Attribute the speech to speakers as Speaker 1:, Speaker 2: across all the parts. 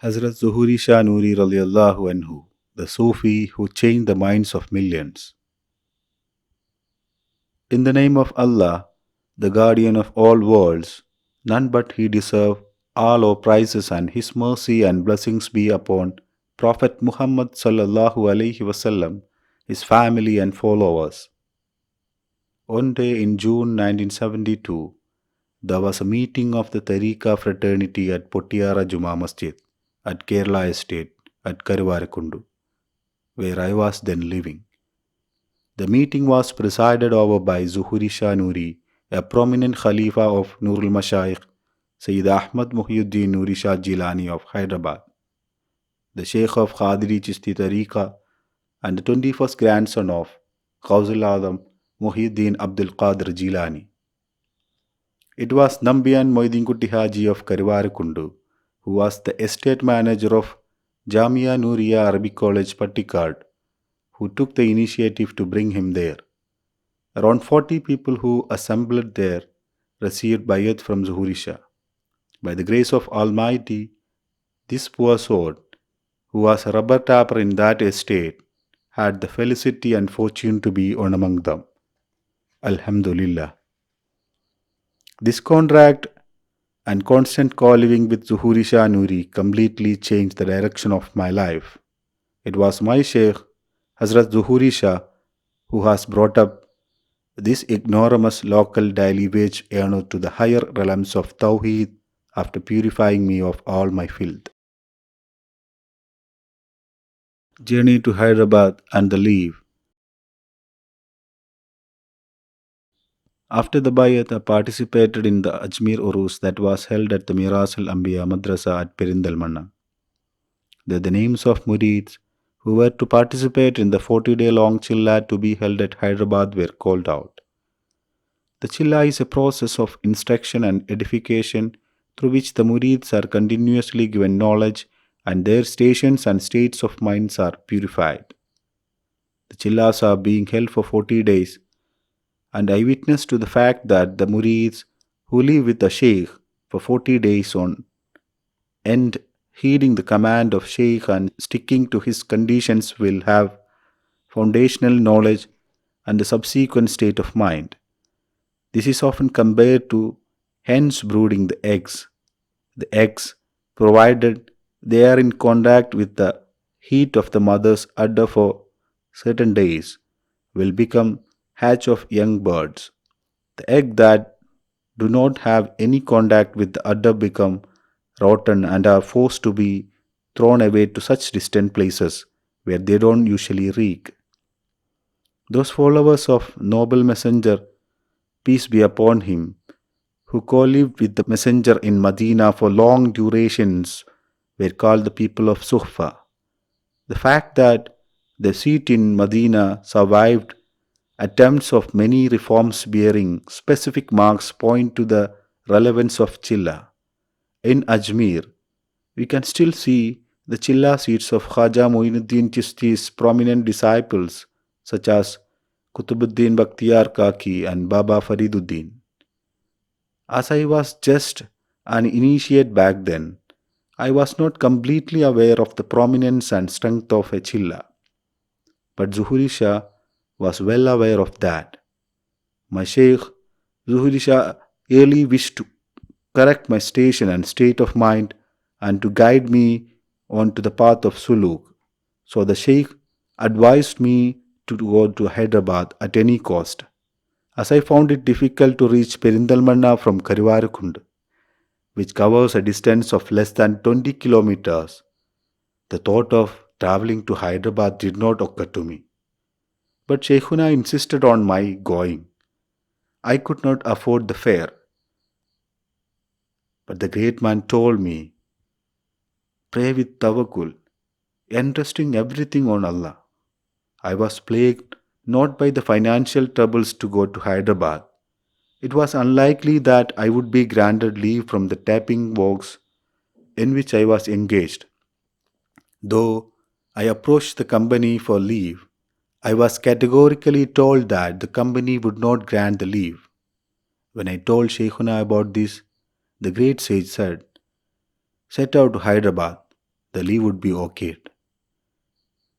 Speaker 1: Hazrath Zuhoori Shah Noori radiallahu anhu, the Sufi who changed the minds of millions. In the name of Allah, the guardian of all worlds, none but He deserve all our praises, and His mercy and blessings be upon Prophet Muhammad sallallahu alaihi wasallam, his family and followers. One day in June 1972, there was a meeting of the Tariqah fraternity at Pottiara Juma Masjid at Kerala Estate at Karuvarakundu, where I was then living. The meeting was presided over by Zuhoori Shah Noori, a prominent Khalifa of Noorul Mashaykh, Sayyid Ahmad Muhyiddin Noori Shah Jilani of Hyderabad, the Sheikh of Qadiri Chisti-Qadiri, and the 21st grandson of Qawzul Azam Muhyiddin Abdul Qadir Jilani. It was Nambiyan Moidinkutti Haji of Karuvarakundu, who was the estate manager of Jamia Nooriya Arabic College Pattikad, who took the initiative to bring him there. Around 40 people who assembled there received Baya't from Zuhoori Shah. By the grace of Almighty, this poor soul, who was a rubber tapper in that estate, had the felicity and fortune to be one among them. Alhamdulillah. This contract and constant co-living with Zuhoori Shah Noori completely changed the direction of my life. It was my Sheikh, Hazrath Zuhoori Shah, who has brought up this ignoramus local daily wage earner to the higher realms of Tawhid after purifying me of all my filth. Journey to Hyderabad and the leave. After the Baya't, I participated in the Ajmer Urus that was held at the Miras al-Anbiya Madrasa at Perindalmanna. There the names of murids who were to participate in the 40-day-long chilla to be held at Hyderabad were called out. The chilla is a process of instruction and edification through which the murids are continuously given knowledge and their stations and states of minds are purified. The chillas are being held for 40 days, and I witness to the fact that the murids who live with the Sheikh for 40 days on end, heeding the command of Sheikh and sticking to his conditions, will have foundational knowledge and the subsequent state of mind. This is often compared to hens brooding the eggs. The eggs, provided they are in contact with the heat of the mother's udder for certain days, will become hatch of young birds. The egg that do not have any contact with the udder become rotten and are forced to be thrown away to such distant places where they don't usually reek. Those followers of noble messenger, peace be upon him, who co-lived with the messenger in Medina for long durations, were called the people of Suhfa. The fact that the seat in Medina survived attempts of many reforms bearing specific marks point to the relevance of Chilla. In Ajmer, we can still see the Chilla seats of Khaja Moinuddin Chisti's prominent disciples such as Kutubuddin Bakhtiyar Kaki and Baba Fariduddin. As I was just an initiate back then, I was not completely aware of the prominence and strength of a Chilla. But Zuhoori Shah was well aware of that. My Sheikh, Zuhoori Shah, really wished to correct my station and state of mind and to guide me onto the path of Suluk. So the Sheikh advised me to go to Hyderabad at any cost, as I found it difficult to reach Perindalmanna from Karuvarakundu, which covers a distance of less than 20 kilometers. The thought of traveling to Hyderabad did not occur to me. But Sheikhuna insisted on my going. I could not afford the fare. But the great man told me, pray with Tawakkul, entrusting everything on Allah. I was plagued not by the financial troubles to go to Hyderabad. It was unlikely that I would be granted leave from the tapping works in which I was engaged. Though I approached the company for leave, I was categorically told that the company would not grant the leave. When I told Sheikhuna about this, the great sage said, set out to Hyderabad. the leave would be okayed.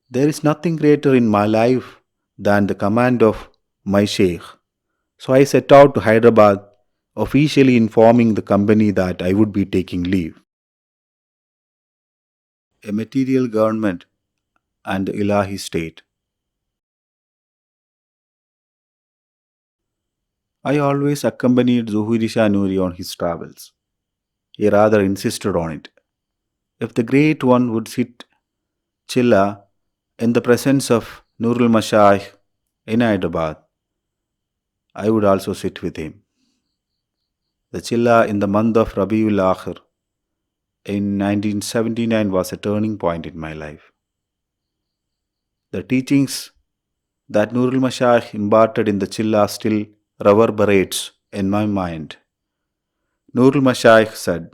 Speaker 1: There is nothing greater in my life than the command of my Sheikh. So I set out to Hyderabad, officially informing the company that I would be taking leave. A material government and the Ilahi state. I always accompanied Zuhoori Shah Noori on his travels. He rather insisted on it. If the great one would sit chilla in the presence of Noorul Mashaykh in Hyderabad, I would also sit with him. The chilla in the month of Rabiul Akhir in 1979 was a turning point in my life. The teachings that Noorul Mashaykh imparted in the chilla still reverberates in my mind. Noorul Mashaykh said,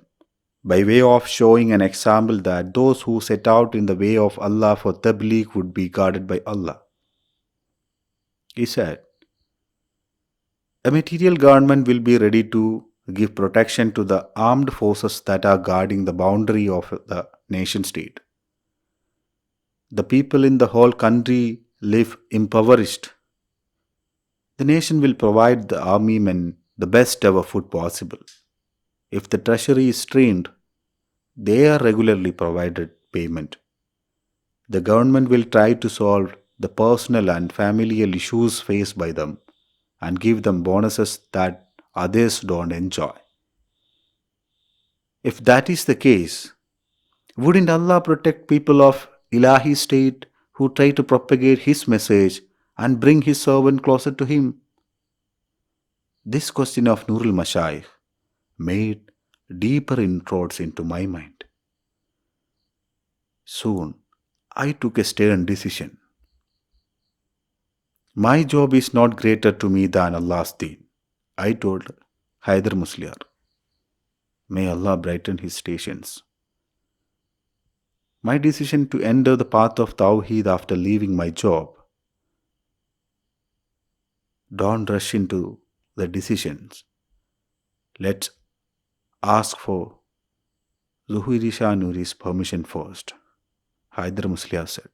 Speaker 1: by way of showing an example that those who set out in the way of Allah for tabligh would be guarded by Allah. He said, a material government will be ready to give protection to the armed forces that are guarding the boundary of the nation state. The people in the whole country live impoverished. The nation will provide the army men the best ever food possible. If the treasury is strained, they are regularly provided payment. The government will try to solve the personal and familial issues faced by them and give them bonuses that others don't enjoy. If that is the case, wouldn't Allah protect people of Ilahi state who try to propagate His message and bring His servant closer to Him? This question of Noorul Mashaykh made deeper inroads into my mind. Soon, I took a stern decision. My job is not greater to me than Allah's deen, I told Hyder Musliar. May Allah brighten his stations. My decision to enter the path of Tawhid after leaving my job. Don't rush into the decisions. Let's ask for Zuhoori Shah Noori's permission first, Hyder Musliar said.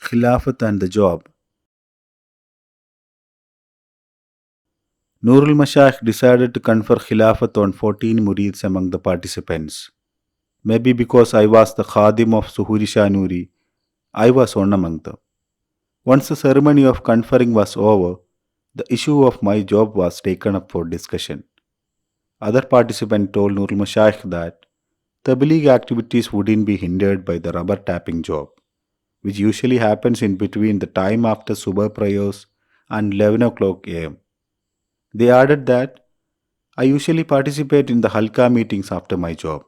Speaker 1: Khilaafate and the job. Noorul Mashaykh decided to confer Khilaafate on 14 murids among the participants. Maybe because I was the Khadim of Zuhoori Shah Noori, I was one among them. Once the ceremony of conferring was over, the issue of my job was taken up for discussion. Other participants told Noorul Mashaykh that tabligh activities wouldn't be hindered by the rubber tapping job, which usually happens in between the time after Subah prayers and 11 o'clock am. They added that I usually participate in the halqa meetings after my job.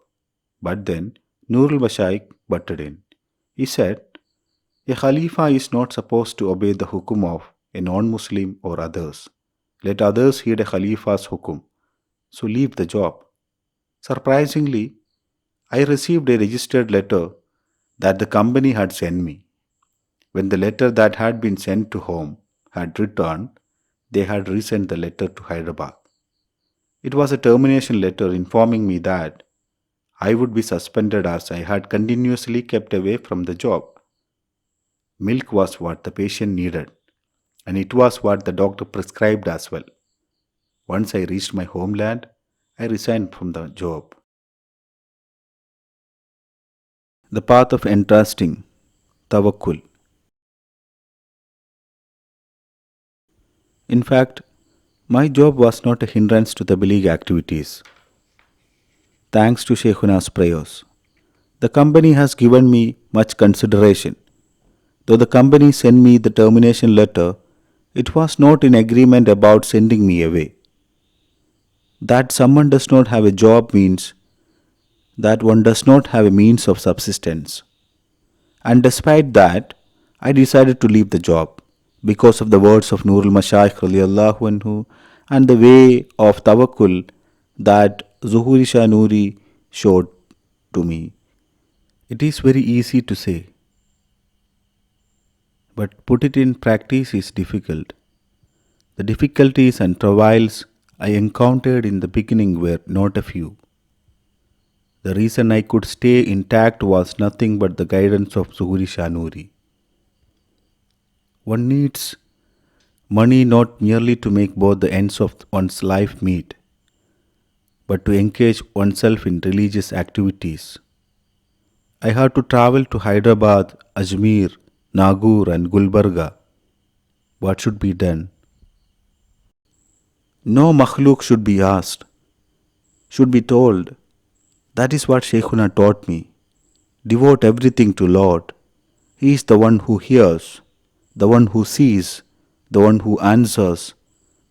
Speaker 1: But then Noorul Mashaykh butted in. He said, a Khalifa is not supposed to obey the hukum of a non-Muslim or others. Let others heed a Khalifa's hukum. So leave the job. Surprisingly, I received a registered letter that the company had sent me. When the letter that had been sent to home had returned, they had resent the letter to Hyderabad. It was a termination letter informing me that I would be suspended as I had continuously kept away from the job. Milk was what the patient needed, and it was what the doctor prescribed as well. Once I reached my homeland, I resigned from the job. The path of entrusting, Tawakkul. In fact, my job was not a hindrance to the tabligh activities. Thanks to Sheikhuna's prayers, the company has given me much consideration. Though the company sent me the termination letter, it was not in agreement about sending me away. That someone does not have a job means that one does not have a means of subsistence. And despite that, I decided to leave the job because of the words of Noorul Mashaykh radiallahu anhu and the way of Tawakkul that Zuhoori Shah Noori showed to me. It is very easy to say, but put it in practice is difficult. The difficulties and trials I encountered in the beginning were not a few. The reason I could stay intact was nothing but the guidance of Zuhoori Shah Noori. One needs money not merely to make both the ends of one's life meet, but to engage oneself in religious activities. I had to travel to Hyderabad, Ajmer, Nagur, and Gulbarga. What should be done? No makhluk should be asked, should be told. That is what Sheikhuna taught me. Devote everything to Lord. He is the one who hears, the one who sees, the one who answers,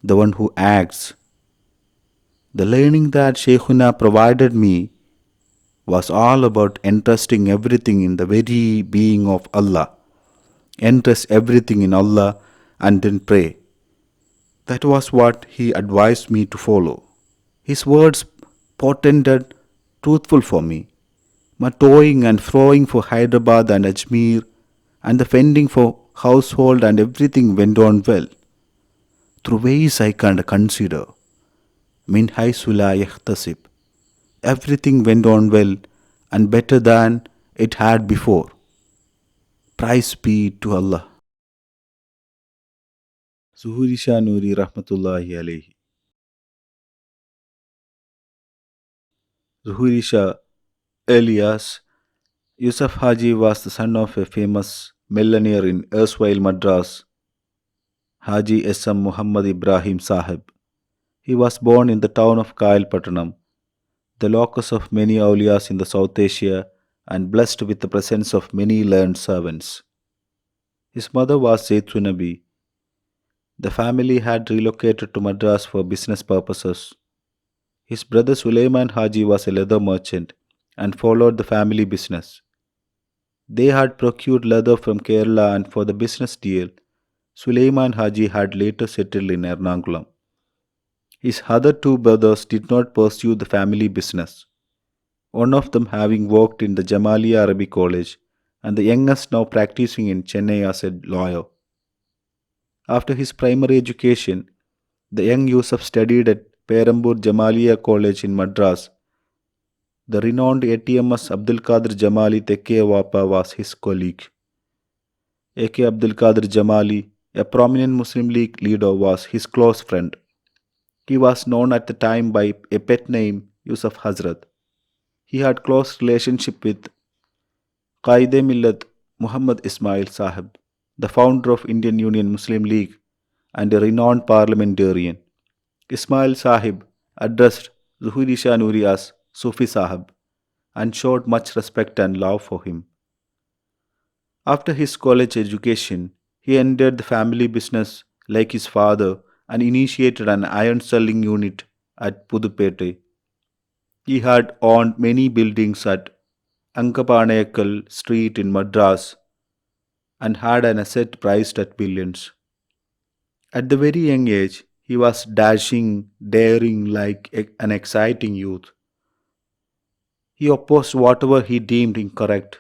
Speaker 1: the one who acts. The learning that Sheikhuna provided me was all about entrusting everything in the very being of Allah. Entrust everything in Allah and then pray. That was what he advised me to follow. His words portended truthful for me. My towing and throwing for Hyderabad and Ajmer and the fending for household and everything went on well. Through ways I can consider. Min haysu la yahtasib. Everything went on well and better than it had before. Praise be to Allah. Zuhoori Shah Noori Rahmatullahi alayhi. Zuhoori Shah alias Yusuf Haji was the son of a famous millionaire in erstwhile Madras, Haji S.M. Muhammad Ibrahim Sahib. He was born in the town of Kailpattanam, the locus of many awliyas in the South Asia and blessed with the presence of many learned servants. His mother was Zaitunabi. The family had relocated to Madras for business purposes. His brother Sulaiman Haji was a leather merchant and followed the family business. They had procured leather from Kerala, and for the business deal, Sulaiman Haji had later settled in Ernakulam. His other two brothers did not pursue the family business, one of them having worked in the Jamaliya Arabic College, and the youngest now practicing in Chennai as a lawyer. After his primary education, the young Yusuf studied at Perambur Jamaliya College in Madras. The renowned ATMS Abdul Qadir Jamali Tekke Wapa was his colleague. A.K. Abdul Qadir Jamali, a prominent Muslim League leader, was his close friend. He was known at the time by a pet name Yusuf Hazrat. He had close relationship with Qaide Millat Muhammad Ismail Sahib, the founder of Indian Union Muslim League and a renowned parliamentarian. Ismail Sahib addressed Zuhoori Shah Noori as Sufi Sahib and showed much respect and love for him. After his college education, he entered the family business like his father and initiated an iron selling unit at Pudupete. He had owned many buildings at Ankapanayakal Street in Madras and had an asset priced at billions. At the very young age, he was dashing, daring like an exciting youth. He opposed whatever he deemed incorrect.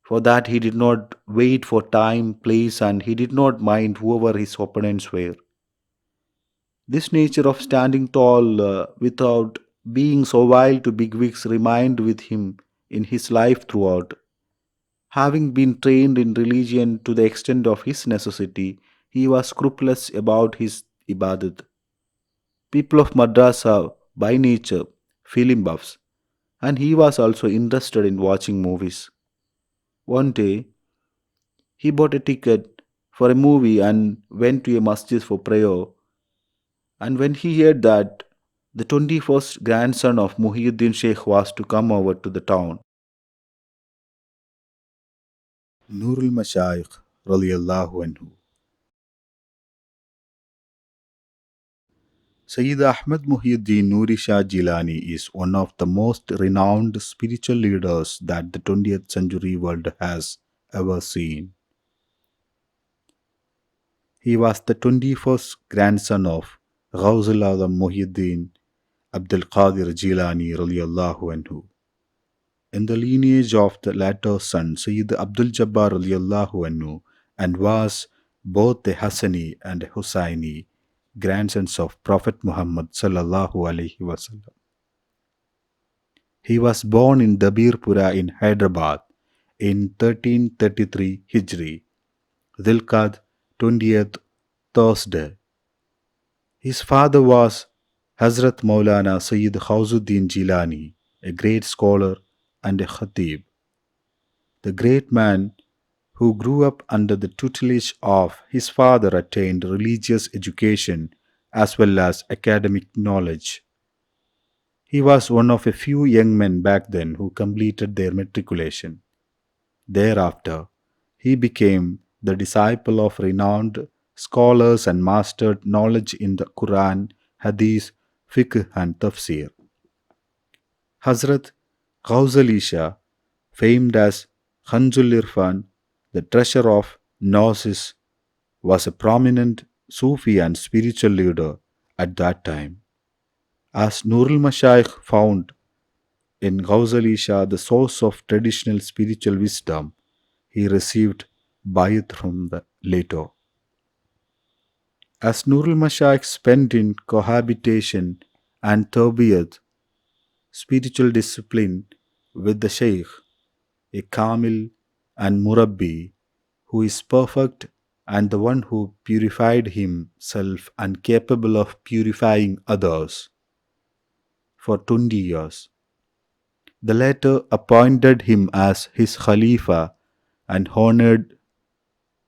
Speaker 1: For that, he did not wait for time, place, and he did not mind whoever his opponents were. This nature of standing tall without being servile to bigwigs remained with him in his life throughout. Having been trained in religion to the extent of his necessity, he was scrupulous about his ibadat. People of Madras are, by nature, film buffs, and he was also interested in watching movies. One day, he bought a ticket for a movie and went to a masjid for prayer. And when he heard that the 21st grandson of Muhyiddin Sheikh was to come over to the town, Noorul Mashaykh radiallahu anhu. Sayyid Ahmad Muhyiddin Noori Shah Jilani is one of the most renowned spiritual leaders that the 20th century world has ever seen. He was the 21st grandson of Ghawzul Azam Muhyiddin Abdul Qadir Jilani radiallahu anhu. In the lineage of the latter son Sayyid Abdul Jabbar radiallahu anhu, and was both a Hassani and a Hussaini, grandsons of Prophet Muhammad sallallahu alaihi wasallam. He was born in Dabirpura in Hyderabad in 1333 Hijri, Dhulqad 20th Thursday. His father was Hazrat Maulana Sayyid Khawzuddin Jilani, a great scholar and a khatib. The great man who grew up under the tutelage of his father attained religious education as well as academic knowledge. He was one of a few young men back then who completed their matriculation. Thereafter, he became the disciple of renowned scholars and mastered knowledge in the Quran, Hadith, Fiqh, and Tafsir. Hazrat Zuhoori Shah, famed as Khanzul Irfan, the treasure of Gnosis, was a prominent Sufi and spiritual leader at that time. As Noorul Mashaykh found in Zuhoori Shah the source of traditional spiritual wisdom, he received Baya't from the later. As Noorul Mashaykh spent in cohabitation and Tarbiyat, spiritual discipline, with the Sheikh, a Kamil and Murabbi, who is perfect and the one who purified himself and capable of purifying others for 20 years. The latter appointed him as his Khalifa and honored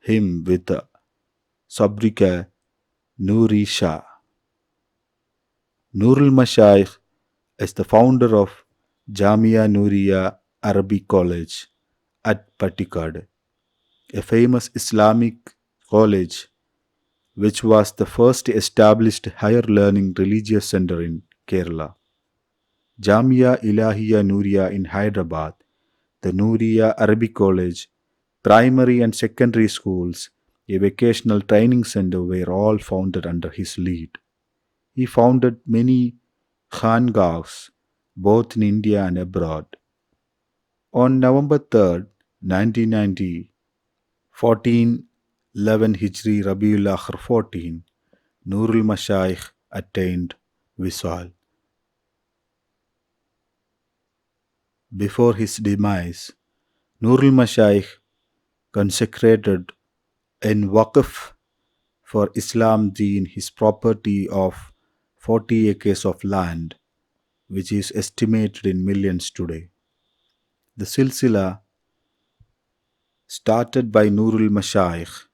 Speaker 1: him with the sobriquet Noori Shah. Noorul Mashaykh is the founder of Jamia Nooriya Arabic College at Pattikad, a famous Islamic college which was the first established higher learning religious center in Kerala. Jamia Ilahiya Nooriya in Hyderabad, the Nooriya Arabic College, primary and secondary schools, a vocational training center were all founded under his lead. He founded many khangaahs, both in India and abroad. On November 3rd, 1990, 1411 Hijri Rabiul Akhir 14, Noorul Mashaykh attained Wisal. Before his demise, Noorul Mashaykh consecrated in Waqf for Islam Deen his property of 40 acres of land, which is estimated in millions today. The silsila started by Noorul Mashaykh,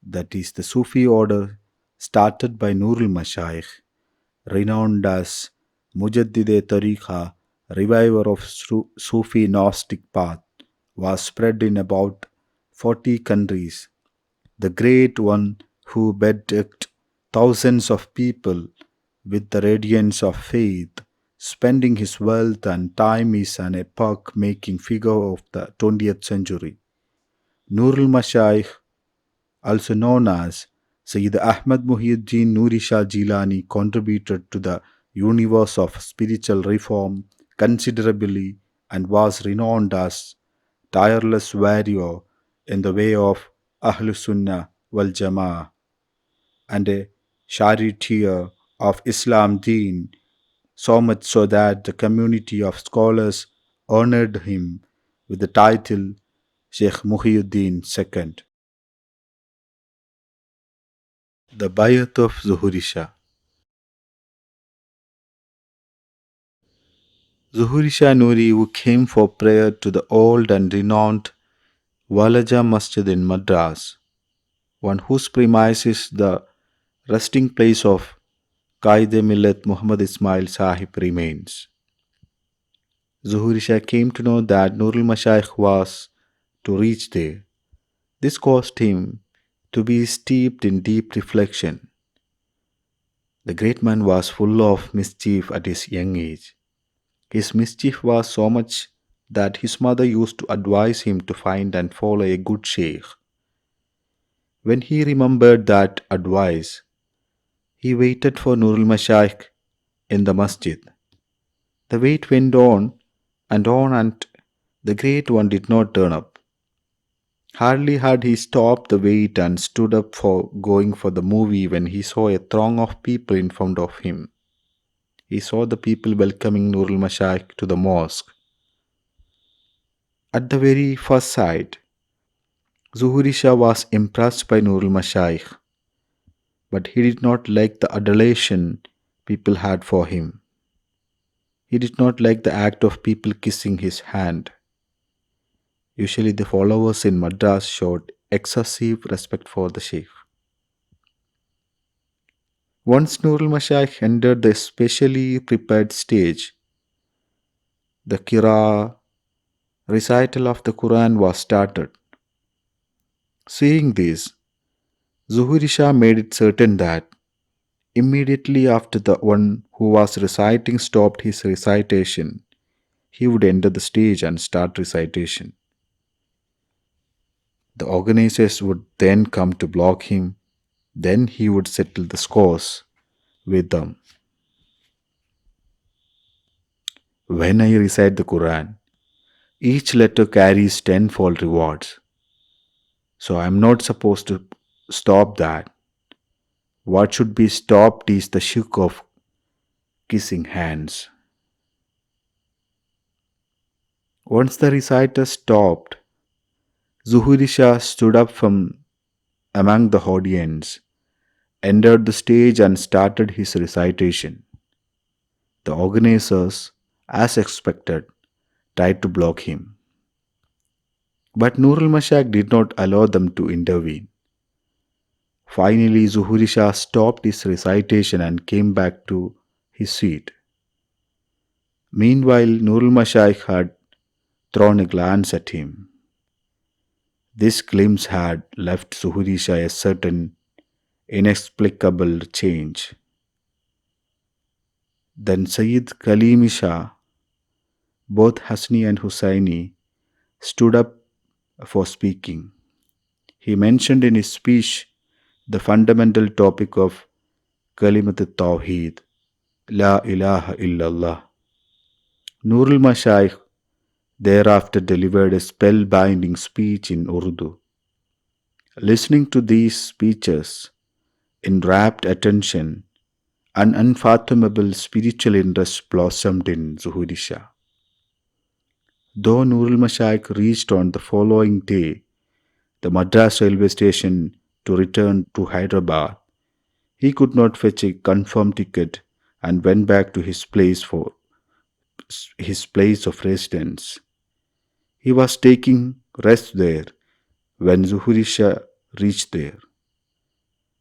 Speaker 1: that is the Sufi order started by Noorul Mashaykh, renowned as mujaddid-e-tariqah, reviver of Sufi Gnostic path, was spread in about 40 countries. The great one who bedecked thousands of people with the radiance of faith, spending his wealth and time is an epoch-making figure of the 20th century. Noorul Mashaykh, also known as Sayyid Ahmad Muhyiddin Noori Shah Jilani, contributed to the universe of spiritual reform considerably and was renowned as tireless warrior in the way of Ahlus Sunnah wal Jama'ah and a charioteer of Islam Deen, so much so that the community of scholars honored him with the title Sheikh Muhyiddin II. The Baya't of Zuhoori Shah. Zuhoori Shah Noori, who came for prayer to the old and renowned Walaja Masjid in Madras, one whose premise is the resting place of Qaid-e-Millat Muhammad Ismail Sahib remains. Zuhoori Shah came to know that Noorul Mashaykh was to reach there. This caused him to be steeped in deep reflection. The great man was full of mischief at his young age. His mischief was so much that his mother used to advise him to find and follow a good sheikh. When he remembered that advice, he waited for Noorul Mashaykh in the masjid. The wait went on, and the great one did not turn up. Hardly had he stopped the wait and stood up for going for the movie when he saw a throng of people in front of him. He saw the people welcoming Noorul Mashaykh to the mosque. At the very first sight, Zuhoori Shah was impressed by Noorul Mashaykh, but he did not like the adulation people had for him. He did not like the act of people kissing his hand. Usually, the followers in Madras showed excessive respect for the Sheikh. Once Noorul Mashaykh entered the specially prepared stage, the Qira recital of the Quran was started. Seeing this, Zuhoori Shah made it certain that immediately after the one who was reciting stopped his recitation, he would enter the stage and start recitation. The organizers would then come to block him, then he would settle the scores with them. When I recite the Quran, each letter carries tenfold rewards. So I am not supposed to stop that. What should be stopped is the shirk of kissing hands. Once the reciter stopped, Zuhoori Shah stood up from among the audience, entered the stage and started his recitation. The organizers, as expected, tried to block him. But Noorul Mashaykh did not allow them to intervene. Finally, Zuhoori Shah stopped his recitation and came back to his seat. Meanwhile, Noorul Mashaykh had thrown a glance at him. This glimpse had left Zuhoori Shah a certain inexplicable change. Then Sayyid Kaleem Shah, both Hasni and Hussaini, stood up for speaking. He mentioned in his speech the fundamental topic of Tawhid, La ilaha illallah. Noorul Mashaykh thereafter delivered a spellbinding speech in Urdu. Listening to these speeches in rapt attention, an unfathomable spiritual interest blossomed in Zuhoori Shah. Though Noorul Mashaykh reached on the following day the Madras railway station to return to Hyderabad, he could not fetch a confirmed ticket and went back to his place of residence. He was taking rest there when Zuhoori Shah reached there.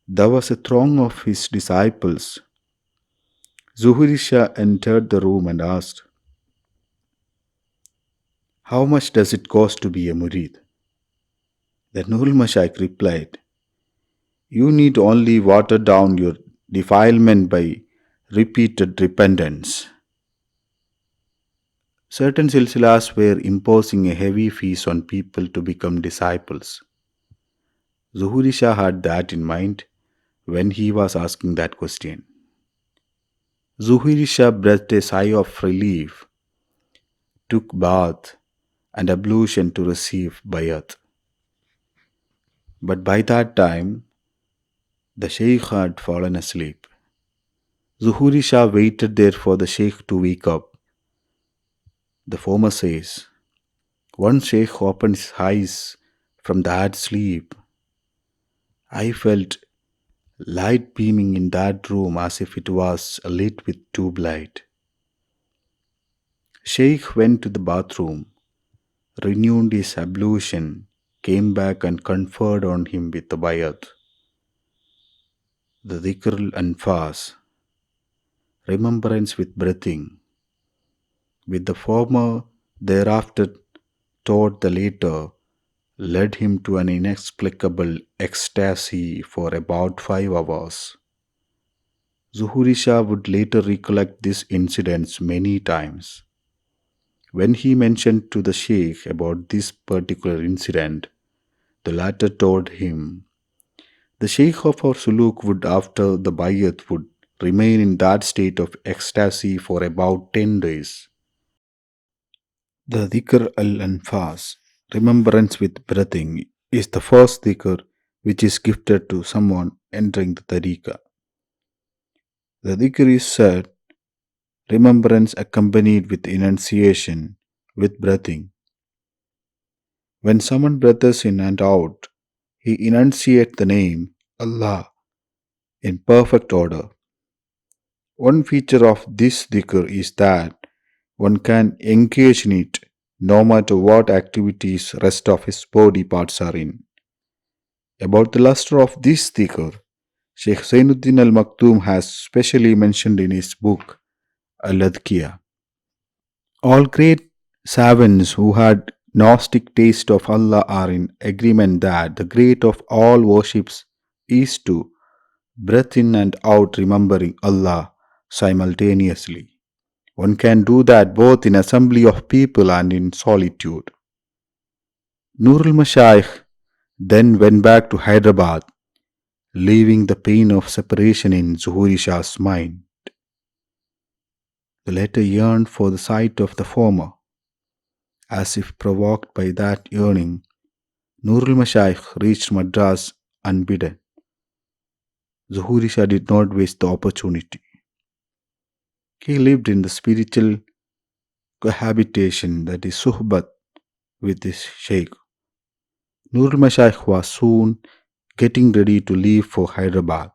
Speaker 1: There was a throng of his disciples. Zuhoori Shah entered the room and asked, "How much does it cost to be a murid?" The Noorul Mashaykh replied, "You need only water down your defilement by repeated repentance." Certain silsilas were imposing a heavy fees on people to become disciples. Zuhoori Shah had that in mind when he was asking that question. Zuhoori Shah breathed a sigh of relief, took bath and ablution to receive Baya't. But by that time, the Sheikh had fallen asleep. Zuhoori Shah waited there for the Sheikh to wake up. The former says, once Sheikh opened his eyes from that sleep, I felt light beaming in that room as if it was lit with tube light. Sheikh went to the bathroom, renewed his ablution, came back and conferred on him with the bayat, the dhikr al-anfas, remembrance with breathing. With the former thereafter taught the later, led him to an inexplicable ecstasy for about 5 hours. Zuhoori Shah would later recollect these incidents many times. When he mentioned to the Sheikh about this particular incident, the latter told him, the Sheikh of our suluk would after the bayat would remain in that state of ecstasy for about 10 days. The dhikr al-anfas, remembrance with breathing, is the first dhikr which is gifted to someone entering the tariqah. The dhikr is said, remembrance accompanied with enunciation, with breathing. When someone breathes in and out, he enunciates the name Allah in perfect order. One feature of this dhikr is that one can engage in it no matter what activities rest of his body parts are in. About the luster of this dhikr, Sheikh Zainuddin al Maktoum has specially mentioned in his book Al Adkiya. All great savants who had Gnostic taste of Allah are in agreement that the great of all worships is to breath in and out remembering Allah simultaneously. One can do that both in assembly of people and in solitude. Noorul Mashaykh then went back to Hyderabad, leaving the pain of separation in Zuhoori Shah's mind. The latter yearned for the sight of the former. As if provoked by that yearning, Noorul Mashaykh reached Madras unbidden. Zuhoori Shah did not waste the opportunity. He lived in the spiritual cohabitation, that is suhbat, with his sheikh. Noorul Mashaykh was soon getting ready to leave for Hyderabad.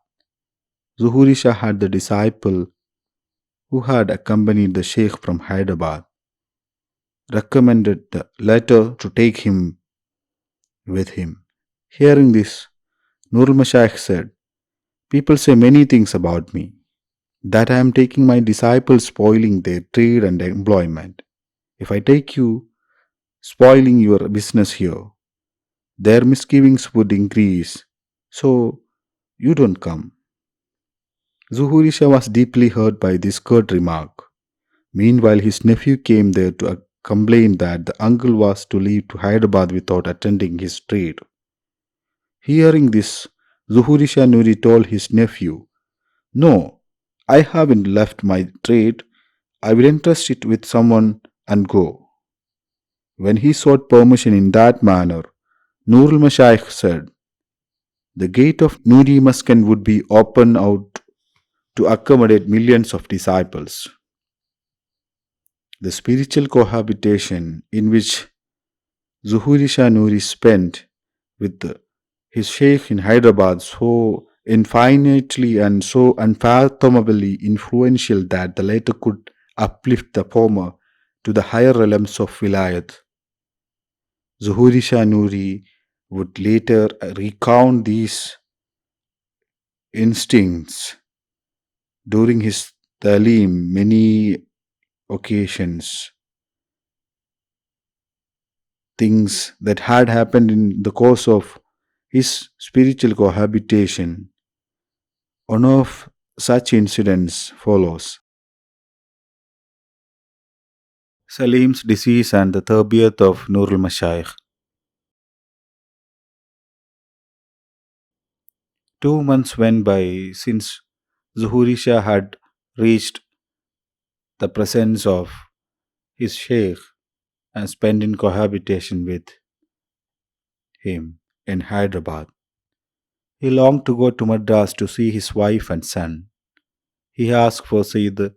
Speaker 1: Zuhoori Shah had the disciple who had accompanied the sheikh from Hyderabad recommended the latter to take him with him. Hearing this, Noorul Mashaykh said, people say many things about me, that I am taking my disciples spoiling their trade and employment. If I take you spoiling your business here, their misgivings would increase. So you don't come. Zuhoori Shah was deeply hurt by this curt remark. Meanwhile, his nephew came there to complain that the uncle was to leave to Hyderabad without attending his trade. Hearing this, Zuhoori Shah Noori told his nephew, no, I haven't left my trade. I will entrust it with someone and go. When he sought permission in that manner, Noorul Mashaykh said, the gate of Noori Maskan would be open out to accommodate millions of disciples. The spiritual cohabitation in which Zuhoori Shah Noori spent with his sheikh in Hyderabad so infinitely and so unfathomably influential that the latter could uplift the former to the higher realms of wilayat. Zuhoori Shah Noori would later recount these instincts during his talim many occasions, things that had happened in the course of his spiritual cohabitation. One of such incidents follows. Saleem's disease and the Tarbiyat of Noorul Mashaykh. 2 months went by since Zuhoori Shah had reached the presence of his sheikh and spent in cohabitation with him in Hyderabad. He longed to go to Madras to see his wife and son. He asked for Sayyid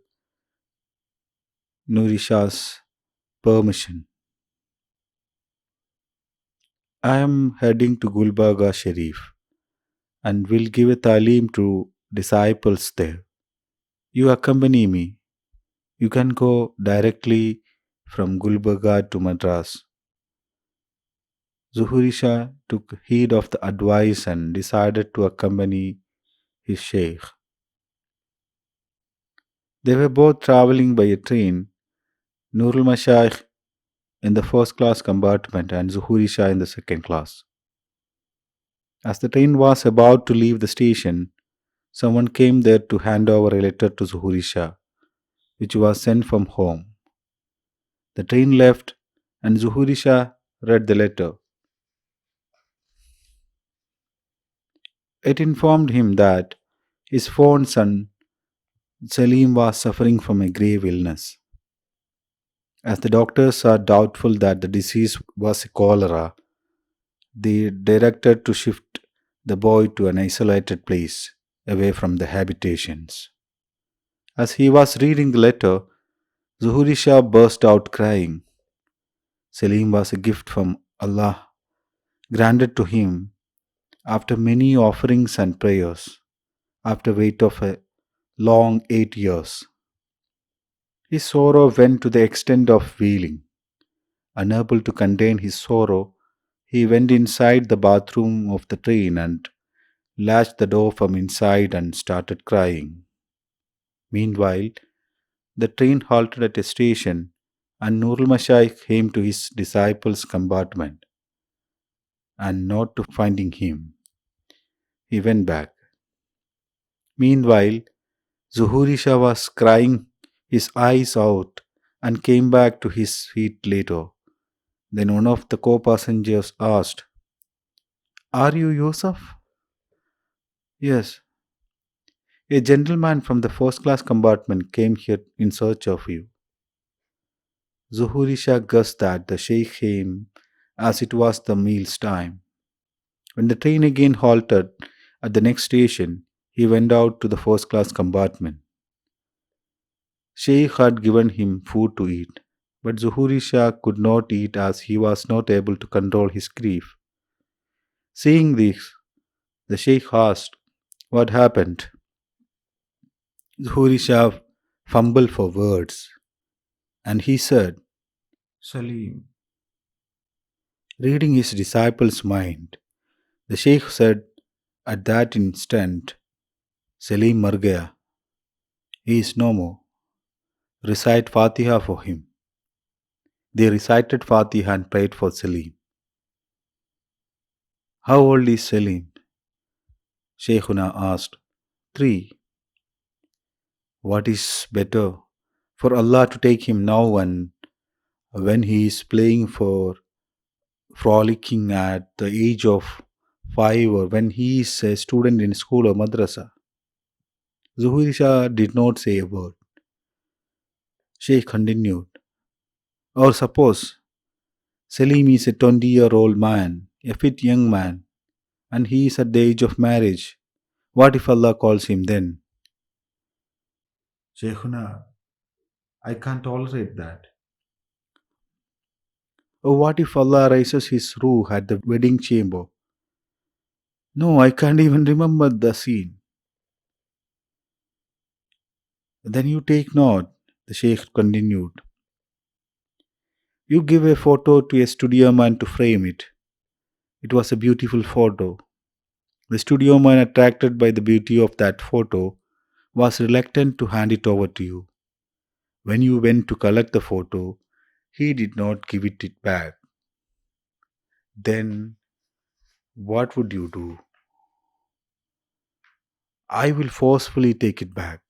Speaker 1: Noori Shah's permission. I am heading to Gulbarga Sharif and will give a talim to disciples there. You accompany me. You can go directly from Gulbarga to Madras. Zuhoori Shah took heed of the advice and decided to accompany his sheikh. They were both traveling by a train, Noorul Mashaykh in the first class compartment and Zuhoori Shah in the second class. As the train was about to leave the station, someone came there to hand over a letter to Zuhoori Shah, which was sent from home. The train left, and Zuhoori Shah read the letter. It informed him that his fond son Saleem was suffering from a grave illness. As the doctors are doubtful that the disease was cholera, They directed to shift the boy to an isolated place away from the habitations. As he was reading the letter, Zuhoori Shah burst out crying. Saleem was a gift from Allah, granted to him after many offerings and prayers, after wait of a long 8 years. His sorrow went to the extent of wailing. Unable to contain his sorrow, he went inside the bathroom of the train and latched the door from inside and started crying. Meanwhile, the train halted at a station and Noorul Mashaykh came to his disciples' compartment and not to finding him. He went back. Meanwhile, Zuhoori Shah was crying his eyes out and came back to his feet later. Then one of the co-passengers asked, "Are you Yusuf?" "Yes. A gentleman from the first class compartment came here in search of you." Zuhoori Shah guessed that the Sheikh came as it was the meal's time. When the train again halted at the next station, he went out to the first class compartment. Sheikh had given him food to eat, but Zuhoori Shah could not eat as he was not able to control his grief. Seeing this, the Sheikh asked, "What happened?" Zuhoori Shah fumbled for words, and he said, "Saleem." Reading his disciple's mind, the Sheikh said at that instant, "Saleem mar gaya. He is no more. Recite Fatiha for him." They recited Fatiha and prayed for Saleem. "How old is Saleem?" Sheikhuna asked. "3. What is better? For Allah to take him now and when he is playing for frolicking at the age of 5 or when he is a student in school or madrasa?" Zuhoori Shah did not say a word. Sheikh continued, "Or suppose Saleem is a 20-year-old man, a fit young man, and he is at the age of marriage. What if Allah calls him then?" "Sheikhuna, I can't tolerate that." "Or what if Allah raises his ruh at the wedding chamber?" "No, I can't even remember the scene." "Then you take note," the Sheikh continued. "You give a photo to a studio man to frame it. It was a beautiful photo. The studio man, attracted by the beauty of that photo, was reluctant to hand it over to you. When you went to collect the photo, he did not give it back. Then what would you do?" "I will forcefully take it back."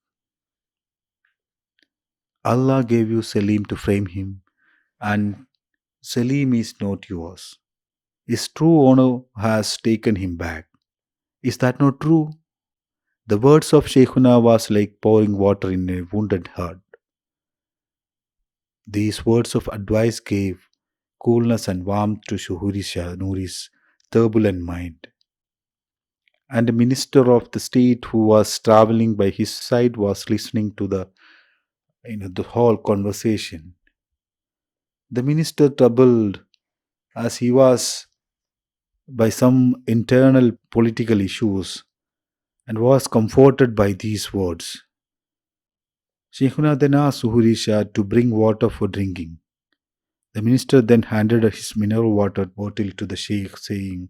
Speaker 1: "Allah gave you Saleem to frame him, and Saleem is not yours. His true owner has taken him back. Is that not true?" The words of Sheikhuna was like pouring water in a wounded heart. These words of advice gave coolness and warmth to Zuhoori Shah Noori's turbulent mind. And the minister of the state who was traveling by his side was listening to the whole conversation. The minister troubled as he was by some internal political issues and was comforted by these words. Sheikhuna then asked Zuhoori Shah to bring water for drinking. The minister then handed his mineral water bottle to the Sheikh, saying,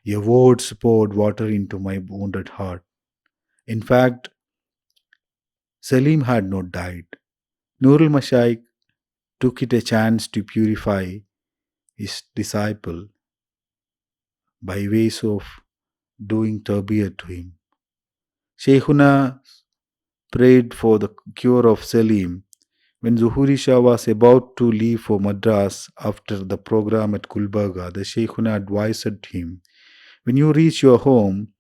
Speaker 1: "Your words poured water into my wounded heart." In fact, Saleem had not died. Noorul Mashaykh took it a chance to purify his disciple by ways of doing Tarbiyat to him. Sheikhuna prayed for the cure of Saleem. When Zuhoori Shah was about to leave for Madras after the program at Gulbarga, the Sheikhuna advised him, "When you reach your home,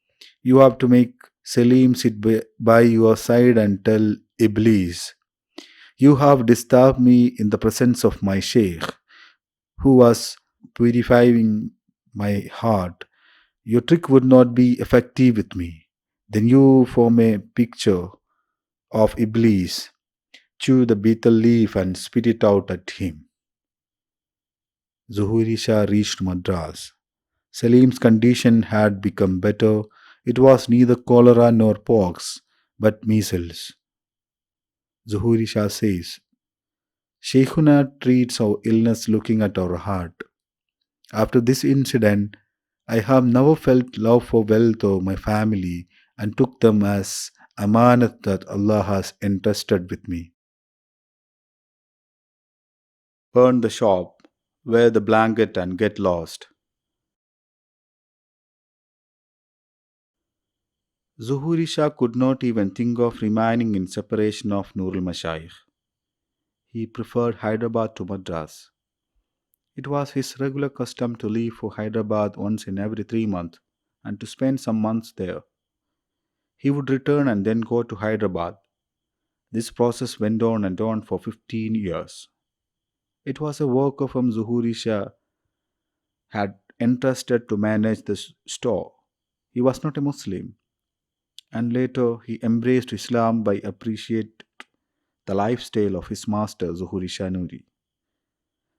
Speaker 1: you have to make Saleem sit by your side and tell Iblis, 'You have disturbed me in the presence of my Sheikh, who was purifying my heart, your trick would not be effective with me. Then you form a picture of Iblis, chew the betel leaf and spit it out at him. Zuhoori Shah reached Madras. Saleem's condition had become better. It was neither cholera nor pox, but measles. Zuhoori Shah says, Sheikhuna treats our illness looking at our heart. After this incident, I have never felt love for wealth or my family and took them as amanat that Allah has entrusted with me. Burn the shop, wear the blanket and get lost. Zuhoori Shah could not even think of remaining in separation of Noorul Mashaykh. He preferred Hyderabad to Madras. It was his regular custom to leave for Hyderabad once in every 3 months and to spend some months there. He would return and then go to Hyderabad. This process went on and on for 15 years. It was a worker from Zuhoori Shah had entrusted to manage the store. He was not a Muslim, and later he embraced Islam by appreciating the lifestyle of his master Zuhoori Shah Noori.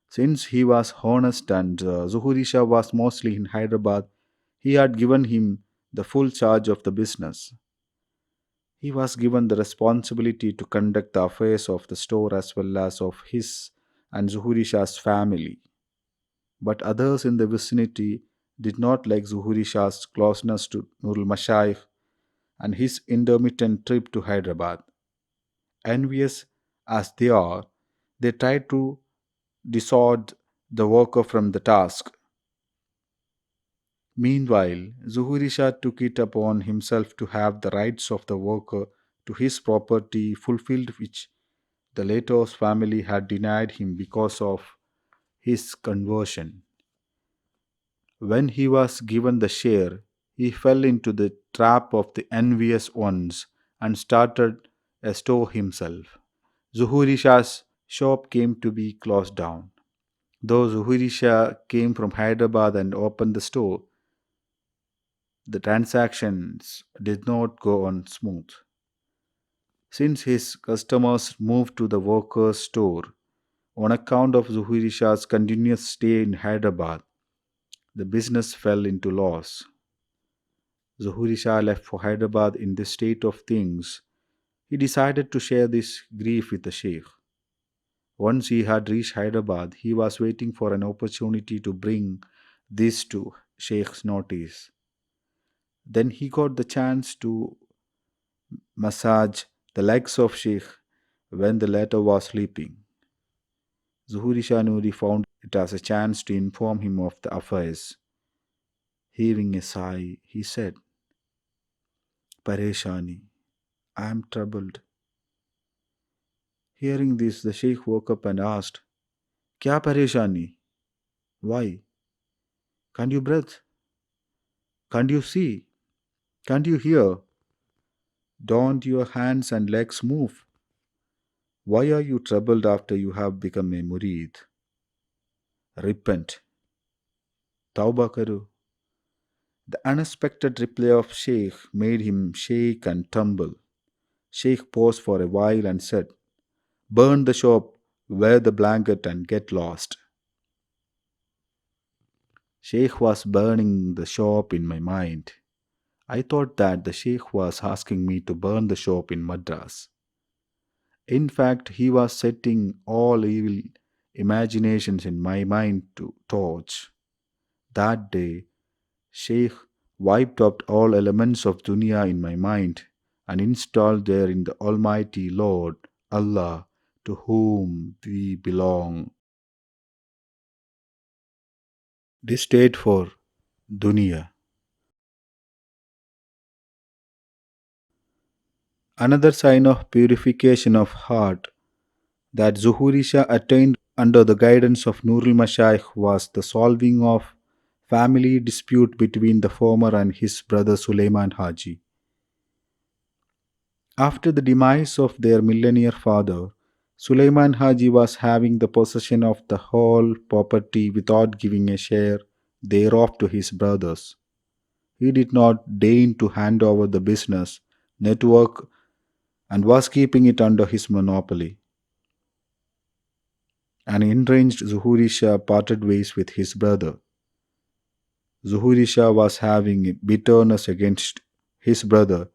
Speaker 1: Since he was honest and Zuhoori Shah was mostly in Hyderabad, he had given him the full charge of the business. He was given the responsibility to conduct the affairs of the store as well as of his and Zuhoori Shah's family. But others in the vicinity did not like Zuhoori Shah's closeness to Noorul Mashaykh and his intermittent trip to Hyderabad. Envious as they are, they tried to dissuade the worker from the task. Meanwhile, Zuhoori Shah took it upon himself to have the rights of the worker to his property fulfilled, which the latter's family had denied him because of his conversion. When he was given the share, he fell into the trap of the envious ones and started a store himself. Zuhoori Shah's shop came to be closed down. Though Zuhoori Shah came from Hyderabad and opened the store, the transactions did not go on smooth. Since his customers moved to the workers' store on account of Zuhoori Shah's continuous stay in Hyderabad, the business fell into loss. Zuhoori Shah left for Hyderabad in this state of things. He decided to share this grief with the Sheikh. Once he had reached Hyderabad, he was waiting for an opportunity to bring this to Sheikh's notice. Then he got the chance to massage the legs of Sheikh when the latter was sleeping. Zuhoori Shah Noori found it as a chance to inform him of the affairs. Heaving a sigh, he said, Pareshani, I am troubled. Hearing this, the Sheikh woke up and asked, Kya pareshani? Why? Can't you breathe? Can't you see? Can't you hear? Don't your hands and legs move? Why are you troubled after you have become a murid? Repent. Tauba karo. The unexpected reply of Sheikh made him shake and tremble. Sheikh paused for a while and said, Burn the shop, wear the blanket and get lost. Sheikh was burning the shop in my mind. I thought that the Sheikh was asking me to burn the shop in Madras. In fact, he was setting all evil imaginations in my mind to torch. That day, Sheikh wiped out all elements of dunya in my mind and installed there in the Almighty Lord, Allah, to whom we belong. Distate for Dunya. Another sign of purification of heart that Zuhoori Shah attained under the guidance of Noorul Mashaykh was the solving of family dispute between the former and his brother Sulaiman Haji. After the demise of their millionaire father, Sulaiman Haji was having the possession of the whole property without giving a share thereof to his brothers. He did not deign to hand over the business network and was keeping it under his monopoly. An enraged Zuhoori Shah parted ways with his brother. Zuhoori Shah was having bitterness against his brother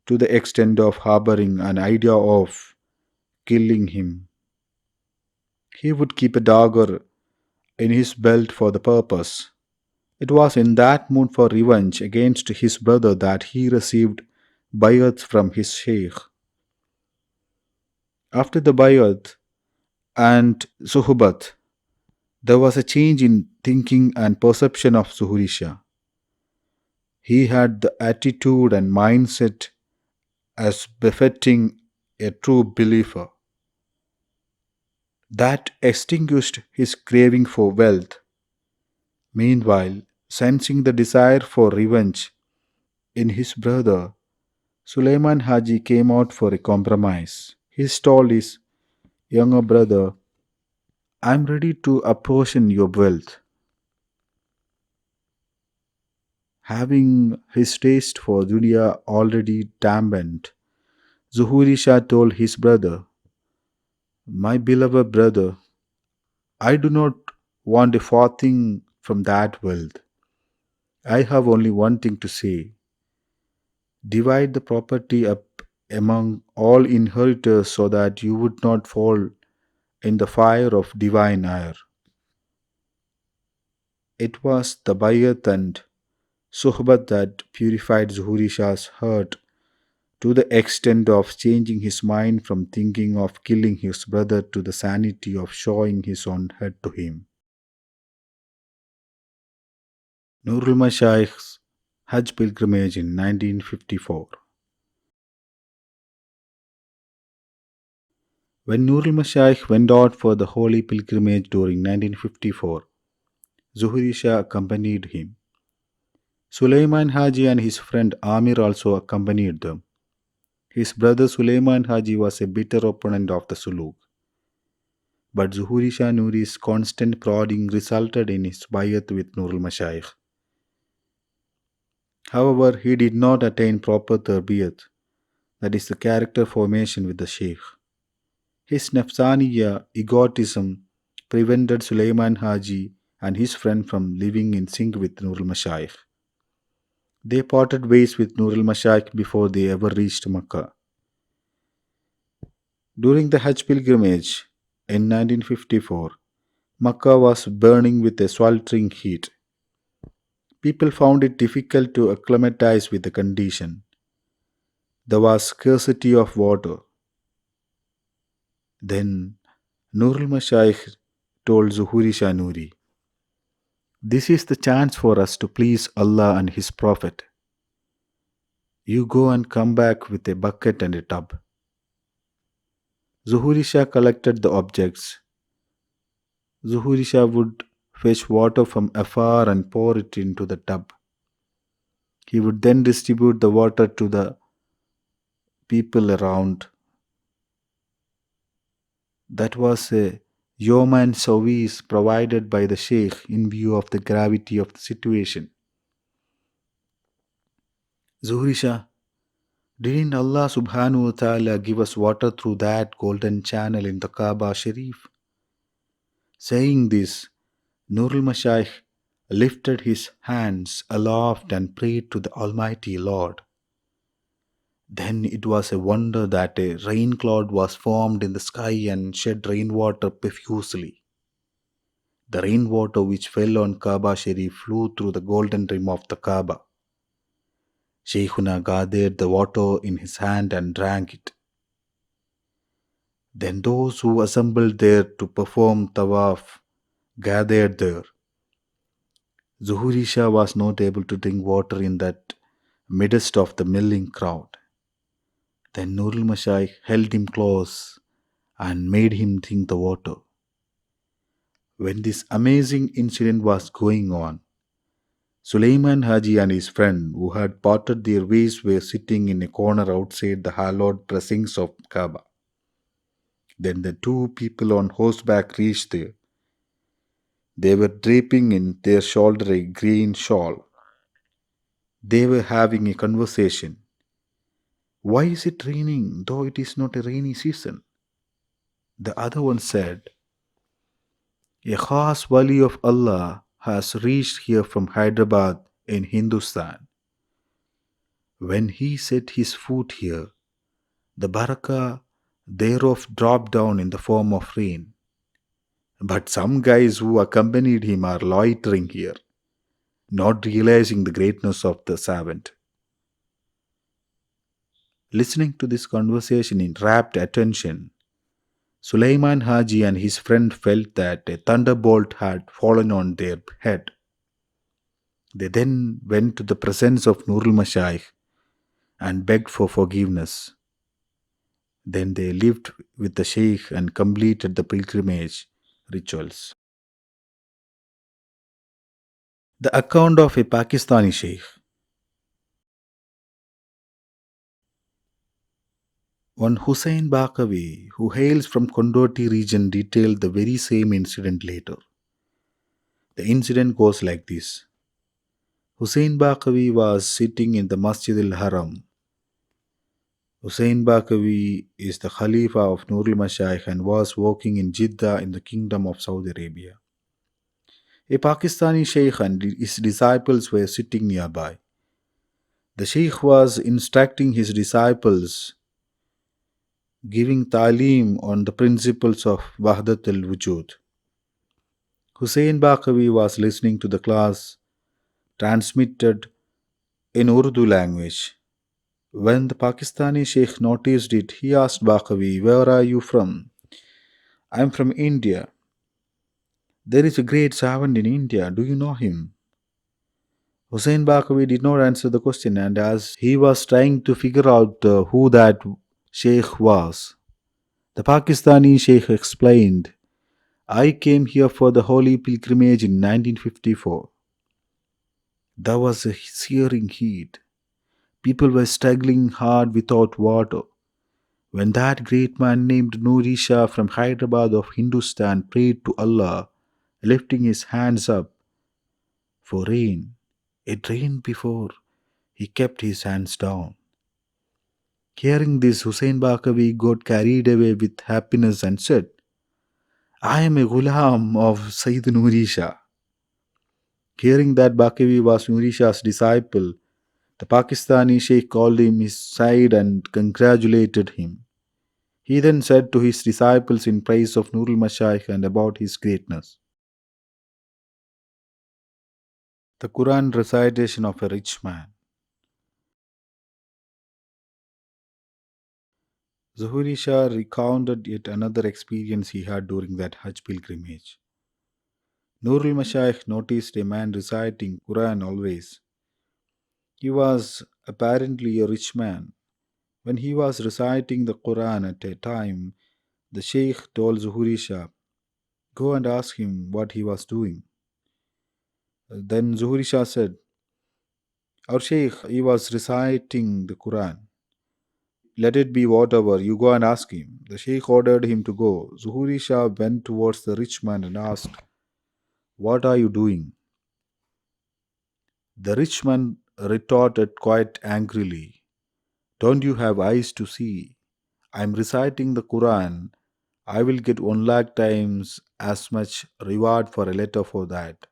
Speaker 1: to the extent of harboring an idea of killing him. He would keep a dagger in his belt for the purpose. It was in that mood for revenge against his brother that he received Baya't from his Sheikh. After the Baya't and Suhubat, there was a change in thinking and perception of Zuhoori Shah. He had the attitude and mindset as befitting a true believer. That extinguished his craving for wealth. Meanwhile, sensing the desire for revenge in his brother, Sulaiman Haji came out for a compromise. He told his younger brother, I am ready to apportion your wealth. Having his taste for dunya already dampened, Zuhoori Shah told his brother, my beloved brother, I do not want a farthing from that wealth. I have only one thing to say. Divide the property up among all inheritors so that you would not fall in the fire of divine ire. It was the bayat and suhbat that purified Zuhoori Shah's heart to the extent of changing his mind from thinking of killing his brother to the sanity of showing his own head to him. Noorul Mashaykh's Hajj pilgrimage in 1954. When Noorul Mashaykh went out for the holy pilgrimage during 1954, Zuhoori Shah accompanied him. Sulaiman Haji and his friend Amir also accompanied them. His brother Sulaiman Haji was a bitter opponent of the Suluk, but Zuhoori Shah Noori's constant prodding resulted in his bayat with Noorul Mashaykh. However, he did not attain proper tarbiyat, that is the character formation with the Sheikh. His nafsaniya egotism prevented Sulaiman Haji and his friend from living in sync with Noorul Mashaykh. They parted ways with Noorul Mashaykh before they ever reached Makkah. During the Hajj pilgrimage in 1954, Makkah was burning with a sweltering heat. People found it difficult to acclimatize with the condition. There was scarcity of water. Then Noorul Mashaykh told Zuhoori Shah Noori, this is the chance for us to please Allah and His Prophet. You go and come back with a bucket and a tub. Zuhoori Shah collected the objects. Zuhoori Shah would fetch water from afar and pour it into the tub. He would then distribute the water to the people around. That was a yeoman service provided by the Sheikh in view of the gravity of the situation. Zuhoori Shah, didn't Allah subhanahu wa ta'ala give us water through that golden channel in the Kaaba Sharif? Saying this, Noorul Mashaykh lifted his hands aloft and prayed to the Almighty Lord. Then it was a wonder that a rain cloud was formed in the sky and shed rainwater profusely. The rainwater which fell on Kaaba Sharif flew through the golden rim of the Kaaba. Shaykhuna gathered the water in his hand and drank it. Then those who assembled there to perform tawaf gathered there. Zuhoori Shah was not able to drink water in that midst of the milling crowd. Then Noorul Mashaykh held him close and made him drink the water. When this amazing incident was going on, Sulaiman Haji and his friend who had parted their ways were sitting in a corner outside the hallowed precincts of Kaaba. Then the two people on horseback reached there. They were draping in their shoulder a green shawl. They were having a conversation. Why is it raining, though it is not a rainy season? The other one said, a khas wali of Allah has reached here from Hyderabad in Hindustan. When he set his foot here, the barakah thereof dropped down in the form of rain. But some guys who accompanied him are loitering here, not realizing the greatness of the servant. Listening to this conversation in rapt attention, Sulaiman Haji and his friend felt that a thunderbolt had fallen on their head. They then went to the presence of Noorul Mashaykh and begged for forgiveness. Then they lived with the Sheikh and completed the pilgrimage rituals. The account of a Pakistani Sheikh. One Hussein Bakavi, who hails from Kondotty region, detailed the very same incident later. The incident goes like this. Hussein Bakavi was sitting in the Masjid al-Haram. Hussein Bakavi is the Khalifa of Noorul Mashaykh and was working in Jeddah in the Kingdom of Saudi Arabia. A Pakistani Sheikh and his disciples were sitting nearby. The Sheikh was instructing his disciples, giving ta'lim on the principles of Wahdat al-Wujud. Hussein Bakavi was listening to the class transmitted in Urdu language. When the Pakistani Sheikh noticed it, he asked Bakavi, "Where are you from?" "I am from India." "There is a great savant in India. Do you know him?" Hussein Bakavi did not answer the question, and as he was trying to figure out who that Sheikh was, the Pakistani Sheikh explained, "I came here for the holy pilgrimage in 1954. There was a searing heat. People were struggling hard without water. When that great man named Noori Shah from Hyderabad of Hindustan prayed to Allah, lifting his hands up for rain, it rained before he kept his hands down." Hearing this, Hussein Bakavi got carried away with happiness and said, "I am a ghulam of Sayyid Noori Shah." Hearing that Bakavi was Noori Shah's disciple, the Pakistani Sheikh called him his side and congratulated him. He then said to his disciples in praise of Noorul Mashaykh and about his greatness. The Quran recitation of a rich man. Zuhoori Shah recounted yet another experience he had during that Hajj pilgrimage. Noorul Mashaykh noticed a man reciting Quran always. He was apparently a rich man. When he was reciting the Quran at a time, the Sheikh told Zuhoori Shah, "Go and ask him what he was doing." Then Zuhoori Shah said, "Our Sheikh, he was reciting the Quran." "Let it be whatever, you go and ask him." The Sheikh ordered him to go. Zuhoori Shah went towards the rich man and asked, "What are you doing?" The rich man retorted quite angrily, "Don't you have eyes to see? I am reciting the Quran. I will get 1 lakh times as much reward for a letter for that."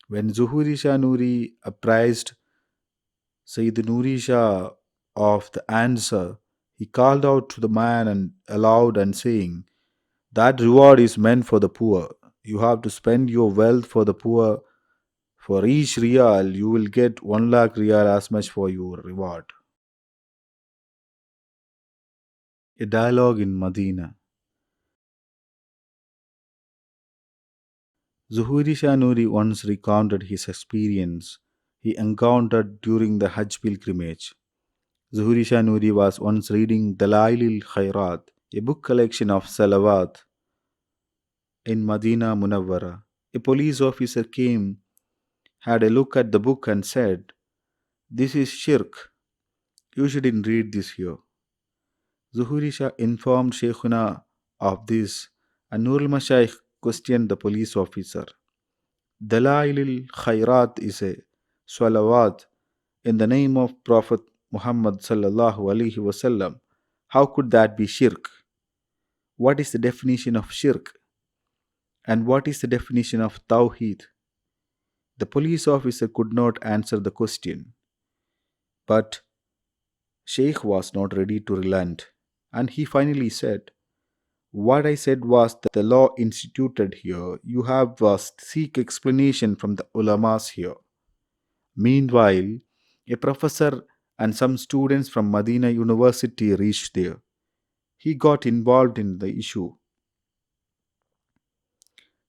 Speaker 1: When Zuhoori Shah Noori apprised Sayyid Noori Shah of the answer, he called out to the man and aloud and saying, "That reward is meant for the poor. You have to spend your wealth for the poor. For each riyal, you will get 1 lakh riyal as much for your reward." A dialogue in Medina. Zuhoori Shah Noori once recounted his experience he encountered during the Hajj pilgrimage. Zuhoori Shah Noori was once reading Dalailil Khairat, a book collection of salawat in Medina Munawwara. A police officer came, had a look at the book and said, "This is shirk. You shouldn't read this here." Zuhoori Shah informed Sheikhuna of this, and Noorul Mashaykh questioned the police officer. Dalailil Khairat is a salawat in the name of Prophet Muhammad sallallahu alaihi wasallam. How could that be shirk? What is the definition of shirk? And what is the definition of Tawhid? The police officer could not answer the question, but Sheikh was not ready to relent, and he finally said, what I said was that the law instituted here, you have to seek explanation from the ulamas here. Meanwhile, a professor and some students from Medina University reached there. He got involved in the issue.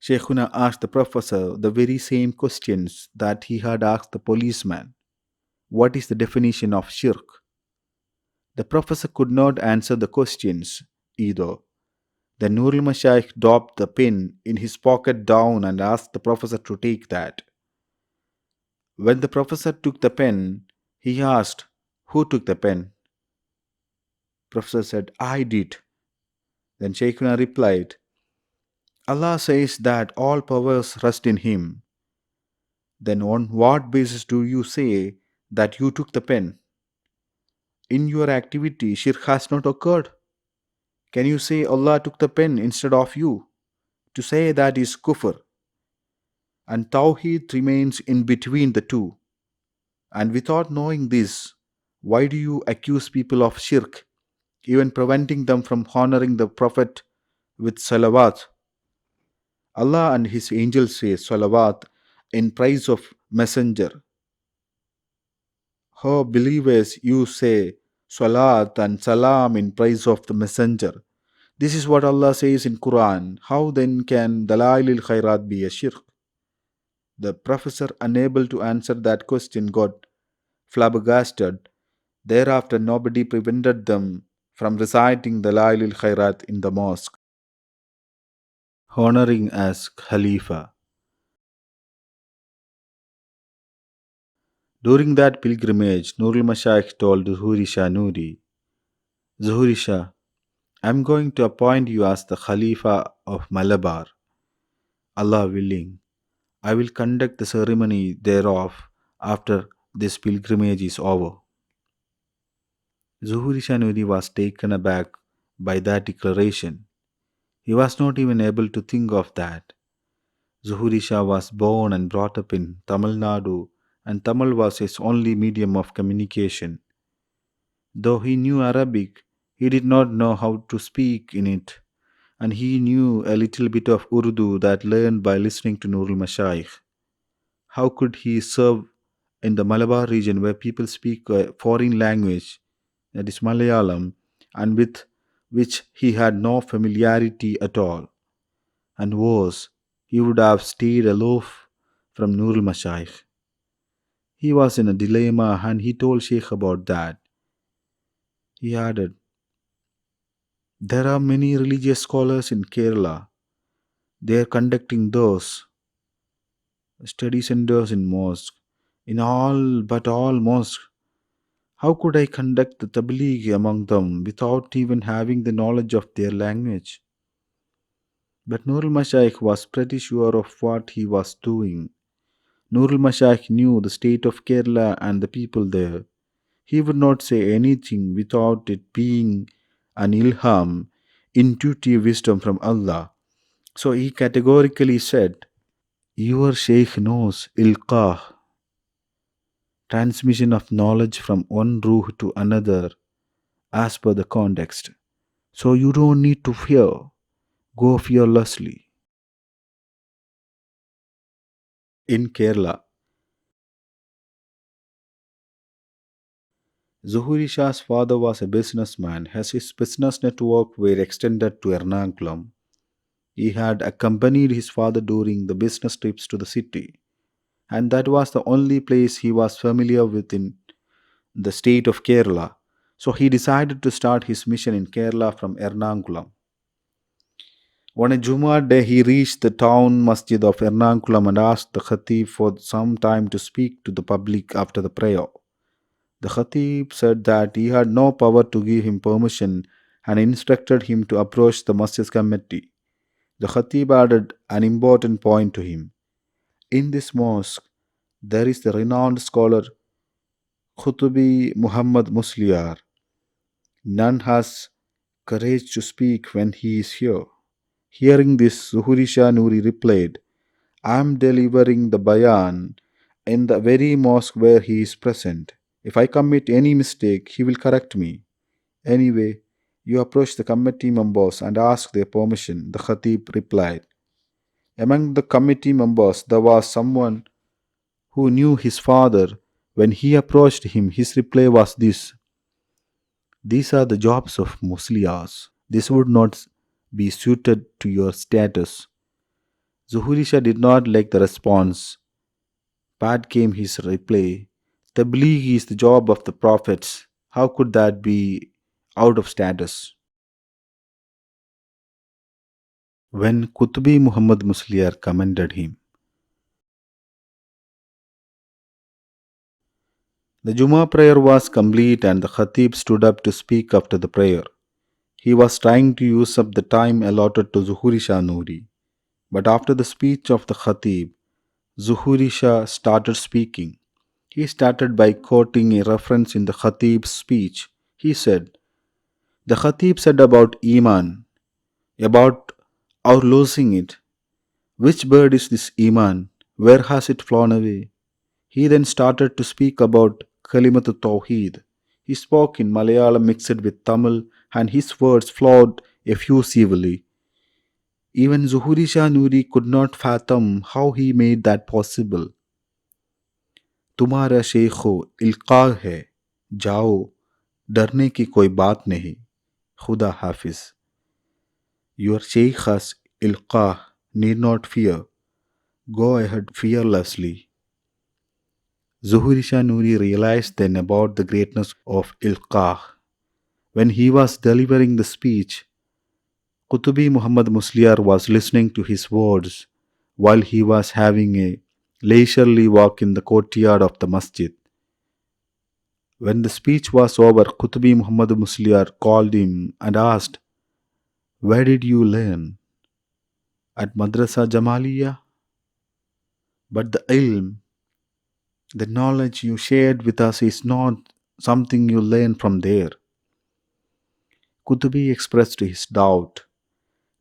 Speaker 1: Sheikhuna asked the professor the very same questions that he had asked the policeman. What is the definition of shirk? The professor could not answer the questions either. The Noorul Mashaykh dropped the pen in his pocket down and asked the professor to take that. When the professor took the pen, he asked, who took the pen? Professor said, I did. Then Shaykhuna replied, Allah says that all powers rest in him. Then on what basis do you say that you took the pen? In your activity, shirk has not occurred. Can you say Allah took the pen instead of you? To say that is kufr. And Tawheed remains in between the two. And without knowing this, why do you accuse people of shirk, even preventing them from honoring the Prophet with salawat? Allah and His angels say salawat in praise of Messenger. Ho believers, you say salat and salam in praise of the Messenger. This is what Allah says in Quran. How then can Dalailil Khairat be a shirk? The professor, unable to answer that question, got flabbergasted. Thereafter, nobody prevented them from reciting the Dalailil Khairat in the mosque, honoring as Khalifa. During that pilgrimage, Noorul Mashaykh told Zuhoori Shah Noori, Zuhoori Shah, I am going to appoint you as the Khalifa of Malabar. Allah willing, I will conduct the ceremony thereof after this pilgrimage is over. Zuhoori Shah Noori was taken aback by that declaration. He was not even able to think of that. Zuhoori Shah was born and brought up in Tamil Nadu, and Tamil was his only medium of communication. Though he knew Arabic, he did not know how to speak in it, and he knew a little bit of Urdu that learned by listening to Noorul Mashaykh. How could he serve in the Malabar region where people speak a foreign language, that is Malayalam, and with which he had no familiarity at all? And worse, he would have stayed aloof from Noorul Mashaykh. He was in a dilemma and he told Sheikh about that. He added, there are many religious scholars in Kerala. They are conducting those study centers in mosques. In all mosques. How could I conduct the tabligh among them without even having the knowledge of their language? But Noorul Mashaykh was pretty sure of what he was doing. Noorul Mashaykh knew the state of Kerala and the people there. He would not say anything without it being an ilham, intuitive wisdom from Allah. So he categorically said, your Sheikh knows ilqah, transmission of knowledge from one ruh to another as per the context. So you don't need to fear. Go fearlessly. In Kerala, Zuhoori Shah's father was a businessman as his business network were extended to Ernakulam. He had accompanied his father during the business trips to the city, and that was the only place he was familiar with in the state of Kerala. So he decided to start his mission in Kerala from Ernakulam. On a Jummah day, he reached the town masjid of Ernakulam and asked the Khatib for some time to speak to the public after the prayer. The Khatib said that he had no power to give him permission and instructed him to approach the masjid committee. The Khatib added an important point to him. In this mosque, there is the renowned scholar Khutubi Muhammad Musliar. None has courage to speak when he is here. Hearing this, Zuhoori Shah Noori replied, I am delivering the bayan in the very mosque where he is present. If I commit any mistake, he will correct me. Anyway, you approach the committee members and ask their permission, the Khatib replied. Among the committee members, there was someone who knew his father. When he approached him, his reply was this: These are the jobs of Musliars. This would not be suited to your status. Zuhoori Shah did not like the response. Bad came his reply. Tabligh is the job of the prophets. How could that be out of status? When Qutbi Muhammad Musliar commended him, the Jummah prayer was complete and the Khatib stood up to speak after the prayer. He was trying to use up the time allotted to Zuhoori Shah Noori. But after the speech of the Khatib, Zuhoori Shah started speaking. He started by quoting a reference in the Khatib's speech. He said, The Khatib said about Iman, about our losing it. Which bird is this Iman? Where has it flown away? He then started to speak about Kalimatu Tawhid. He spoke in Malayalam mixed with Tamil, and his words flowed effusively. Even Zuhoori Shah Noori could not fathom how he made that possible. तुम्हारा शेख हो इल्का है जाओ डरने की कोई बात नहीं खुदा हाफिज Your sheikh has ilqa, need not fear. Go ahead fearlessly. Zuhoori Shah Noori realized then about the greatness of ilqa. When he was delivering the speech, Qutubi Muhammad Musliar was listening to his words while he was having a leisurely walk in the courtyard of the masjid. When the speech was over, Qutubi Muhammad Musliar called him and asked, Where did you learn? At Madrasa Jamaliya? But the ilm, the knowledge you shared with us is not something you learn from there. Qutubi expressed his doubt.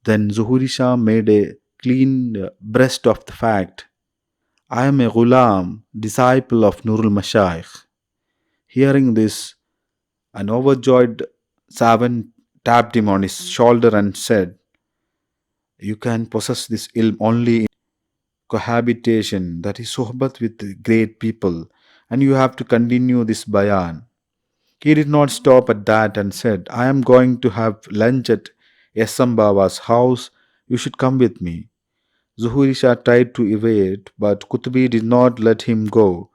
Speaker 1: Then Zuhoori Shah made a clean breast of the fact. I am a ghulam, disciple of Noorul Mashaykh. Hearing this, an overjoyed servant tapped him on his shoulder and said, You can possess this ilm only in cohabitation, that is sohbat with great people, and you have to continue this bayan. He did not stop at that and said, I am going to have lunch at Yasam Baba's house. You should come with me. Zuhoori Shah tried to evade, but Qutbi did not let him go.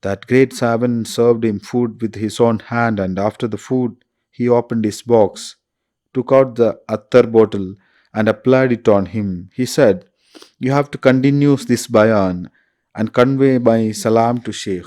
Speaker 1: That great servant served him food with his own hand, and after the food, he opened his box, took out the attar bottle, and applied it on him. He said, You have to continue this bayan and convey my salam to Sheikh.